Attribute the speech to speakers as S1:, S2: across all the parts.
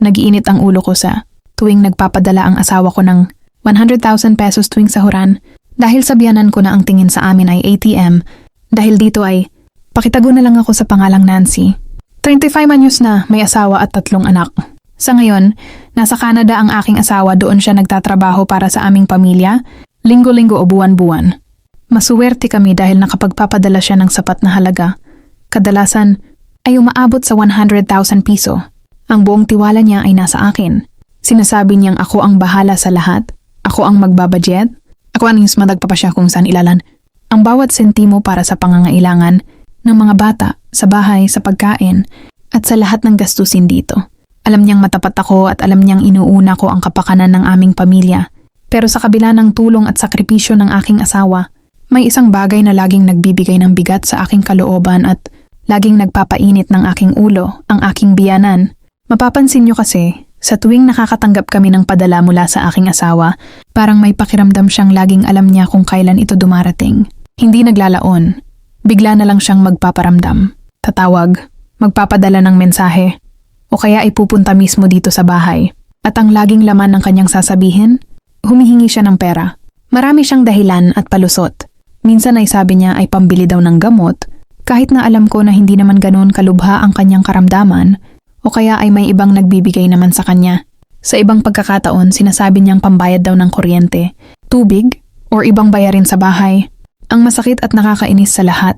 S1: Nag-iinit ang ulo ko sa tuwing nagpapadala ang asawa ko ng 100,000 pesos tuwing sahuran dahil sa biyanan ko na ang tingin sa amin ay ATM. Dahil dito ay pakitago na lang ako sa pangalang Nancy. 35 anyos na, may asawa at 3 anak. Sa ngayon, nasa Canada ang aking asawa, doon siya nagtatrabaho para sa aming pamilya, linggo-linggo o buwan-buwan. Masuwerte kami dahil nakapagpapadala siya ng sapat na halaga. Kadalasan ay umaabot sa 100,000 piso. Ang buong tiwala niya ay nasa akin. Sinasabi niyang ako ang bahala sa lahat, ako ang magbabudget, ako ang magpapasya kung saan ilalan ang bawat sentimo para sa pangangailangan ng mga bata, sa bahay, sa pagkain, at sa lahat ng gastusin dito. Alam niyang matapat ako at alam niyang inuuna ko ang kapakanan ng aming pamilya. Pero sa kabila ng tulong at sakripisyo ng aking asawa, may isang bagay na laging nagbibigay ng bigat sa aking kalooban at laging nagpapainit ng aking ulo, ang aking biyanan. Mapapansin niyo kasi, sa tuwing nakakatanggap kami ng padala mula sa aking asawa, parang may pakiramdam siyang laging alam niya kung kailan ito dumarating. Hindi naglalaon. Bigla na lang siyang magpaparamdam, tatawag, magpapadala ng mensahe, o kaya ay pupunta mismo dito sa bahay. At ang laging laman ng kanyang sasabihin, humihingi siya ng pera. Marami siyang dahilan at palusot. Minsan ay sabi niya ay pambili daw ng gamot, kahit na alam ko na hindi naman ganoon kalubha ang kanyang karamdaman, o kaya ay may ibang nagbibigay naman sa kanya. Sa ibang pagkakataon, sinasabi niyang pambayad daw ng kuryente, tubig, or ibang bayarin sa bahay. Ang masakit at nakakainis sa lahat,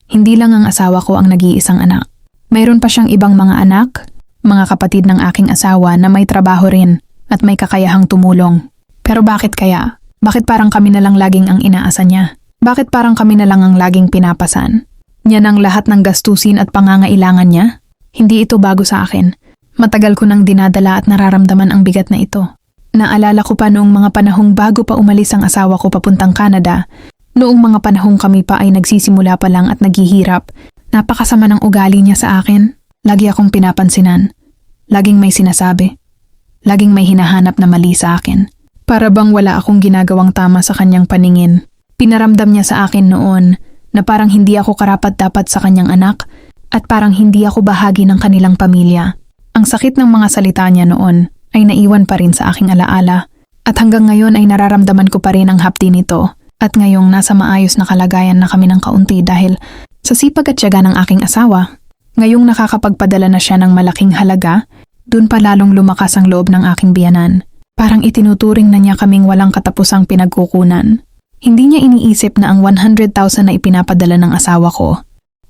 S1: hindi lang ang asawa ko ang nag-iisang anak. Mayroon pa siyang ibang mga anak, mga kapatid ng aking asawa na may trabaho rin at may kakayahang tumulong. Pero bakit kaya? Bakit parang kami na lang laging ang inaasa niya? Bakit parang kami na lang ang laging pinapasan? Yan ang lahat ng gastusin at pangangailangan niya? Hindi ito bago sa akin. Matagal ko nang dinadala at nararamdaman ang bigat na ito. Naalala ko pa noong mga panahong bago pa umalis ang asawa ko papuntang Canada. Noong mga panahong kami pa ay nagsisimula pa lang at naghihirap, napakasama ng ugali niya sa akin. Lagi akong pinapansinan. Laging may sinasabi. Laging may hinahanap na mali sa akin. Para bang wala akong ginagawang tama sa kanyang paningin. Pinaramdam niya sa akin noon na parang hindi ako karapat-dapat sa kanyang anak at parang hindi ako bahagi ng kanilang pamilya. Ang sakit ng mga salita niya noon ay naiwan pa rin sa aking alaala at hanggang ngayon ay nararamdaman ko pa rin ang hapdi nito. At ngayong nasa maayos na kalagayan na kami ng kaunti dahil sa sipag at tiyaga ng aking asawa, ngayong nakakapagpadala na siya ng malaking halaga, dun pa lalong lumakas ang loob ng aking biyanan. Parang itinuturing na niya kaming walang katapusang pinagkukunan. Hindi niya iniisip na ang 100,000 na ipinapadala ng asawa ko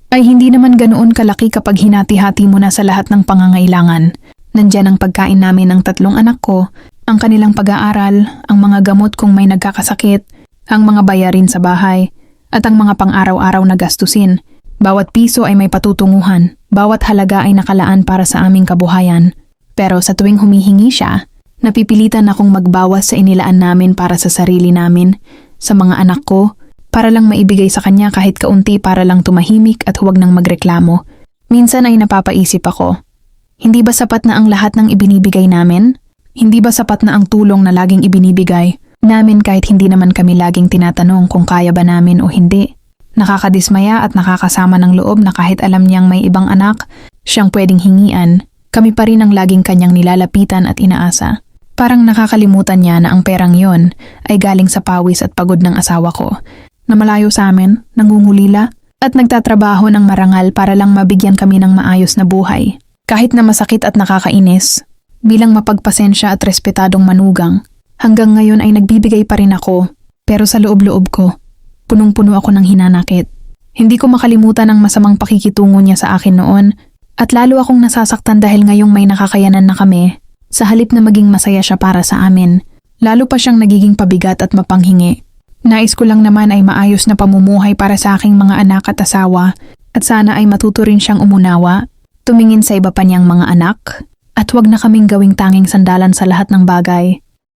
S1: ay hindi naman ganoon kalaki kapag hinati-hati mo na sa lahat ng pangangailangan. Nandyan ang pagkain namin ng 3 anak ko, ang kanilang pag-aaral, ang mga gamot kung may nagkakasakit, ang mga bayarin sa bahay, at ang mga pang-araw-araw na gastusin. Bawat piso ay may patutunguhan, bawat halaga ay nakalaan para sa aming kabuhayan. Pero sa tuwing humihingi siya, napipilitan akong magbawas sa inilaan namin para sa sarili namin, sa mga anak ko, para lang maibigay sa kanya kahit kaunti para lang tumahimik at huwag nang magreklamo. Minsan ay napapaisip ako, hindi ba sapat na ang lahat ng ibinibigay namin? Hindi ba sapat na ang tulong na laging ibinibigay namin kahit hindi naman kami laging tinatanong kung kaya ba namin o hindi? Nakakadismaya at nakakasama ng loob na kahit alam niyang may ibang anak, siyang pwedeng hingian, kami pa rin ang laging kanyang nilalapitan at inaasa. Parang nakakalimutan niya na ang perang yon ay galing sa pawis at pagod ng asawa ko, na malayo sa amin, nangungulila, at nagtatrabaho ng marangal para lang mabigyan kami ng maayos na buhay. Kahit na masakit at nakakainis, bilang mapagpasensya at respetadong manugang, hanggang ngayon ay nagbibigay pa rin ako, pero sa loob-loob ko, punong-puno ako ng hinanakit. Hindi ko makalimutan ang masamang pakikitungo niya sa akin noon, at lalo akong nasasaktan dahil ngayong may nakakayanan na kami, sa halip na maging masaya siya para sa amin, lalo pa siyang nagiging pabigat at mapanghingi. Nais ko lang naman ay maayos na pamumuhay para sa aking mga anak at asawa, at sana ay matuto rin siyang umunawa, tumingin sa iba pa niyang mga anak, at huwag na kaming gawing tanging sandalan sa lahat ng bagay.